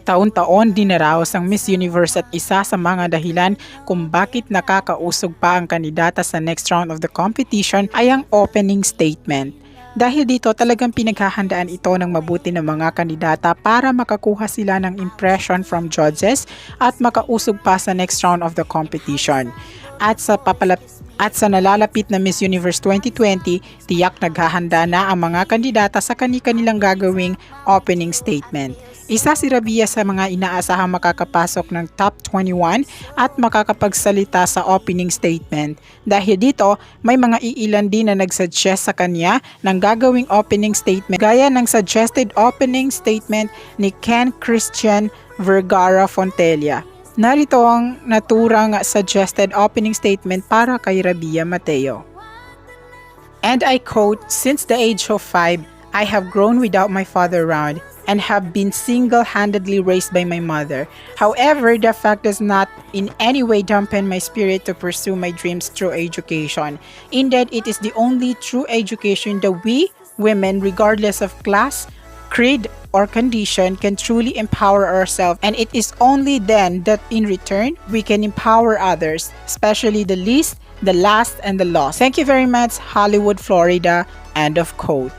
Taon-taon dinaraos ang Miss Universe at isa sa mga dahilan kung bakit nakakausog pa ang kandidata sa next round of the competition ay ang opening statement. Dahil dito talagang pinaghahandaan ito ng mabuti ng mga kandidata para makakuha sila ng impression from judges at makausog pa sa next round of the competition. At sa nalalapit na Miss Universe 2020, tiyak naghahanda na ang mga kandidata sa kani-kanilang gagawing opening statement. Isa si Rabia sa mga inaasahang makakapasok ng top 21 at makakapagsalita sa opening statement. Dahil dito, may mga iilan din na nagsuggest sa kanya ng gagawing opening statement gaya ng suggested opening statement ni Ken Christian Vergara Fontella. Narito ang naturang suggested opening statement para kay Rabia Mateo. And I quote, "Since the age of 5, I have grown without my father around and have been single-handedly raised by my mother. However, the fact does not in any way dampen my spirit to pursue my dreams through education. Indeed, it is the only true education that we, women, regardless of class, creed, or condition, can truly empower ourselves, and it is only then that in return, we can empower others, especially the least, the last, and the lost." Thank you very much, Hollywood, Florida. End of quote.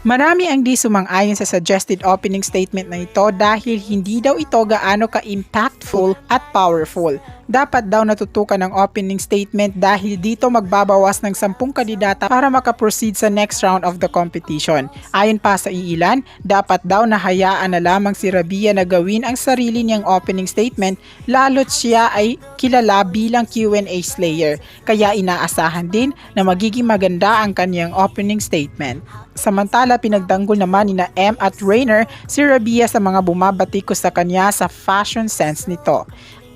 Marami ang di sumang-ayon sa suggested opening statement na ito dahil hindi daw ito gaano ka-impactful at powerful. Dapat daw natutukan ng opening statement dahil dito magbabawas ng 10 kandidata para makaproceed sa next round of the competition. Ayon pa sa iilan, dapat daw nahayaan na lamang si Rabia na gawin ang sarili niyang opening statement lalo't siya ay kilala bilang Q&A slayer. Kaya inaasahan din na magiging maganda ang kanyang opening statement. Samantala, pinagtanggol naman ni M at Rainer si Rabia sa mga bumabatiko sa kanya sa fashion sense nito.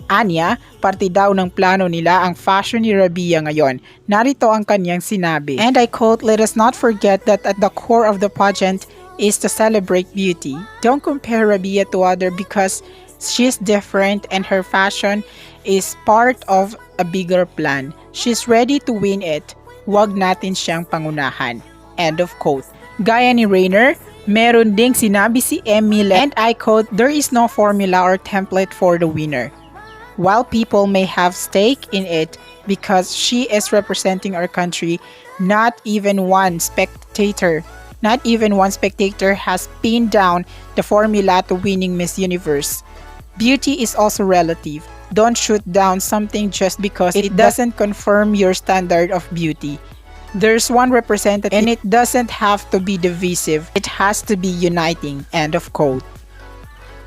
Anya, parte daw ng plano nila ang fashion ni Rabia ngayon. Narito ang kanyang sinabi. And I quote, "Let us not forget that at the core of the pageant is to celebrate beauty. Don't compare Rabia to other because she's different and her fashion is part of a bigger plan. She's ready to win it. Huwag natin siyang pangunahan." End of quote. Gaya ni Rainer, meron ding sinabi si Emile, and I quote, "There is no formula or template for the winner. While people may have stake in it because she is representing our country, not even one spectator has pinned down the formula to winning Miss Universe. Beauty is also relative. Don't shoot down something just because it doesn't confirm your standard of beauty. There's one representative and it doesn't have to be divisive. It has to be uniting." End of quote.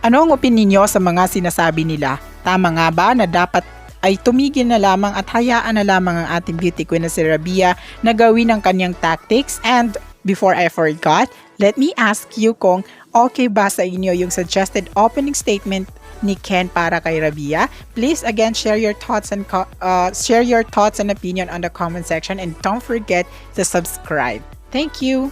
Ano ang opinion nyo sa mga sinasabi nila? Tama nga ba na dapat ay tumigil na lamang at hayaan na lamang ang ating beauty queen na si Rabia na gawin ang kanyang tactics? And before I forgot, let me ask you kung okay ba sa inyo yung suggested opening statement ni Ken para kay Rabia? Please again share your thoughts and opinion on the comment section, and don't forget to subscribe. Thank you.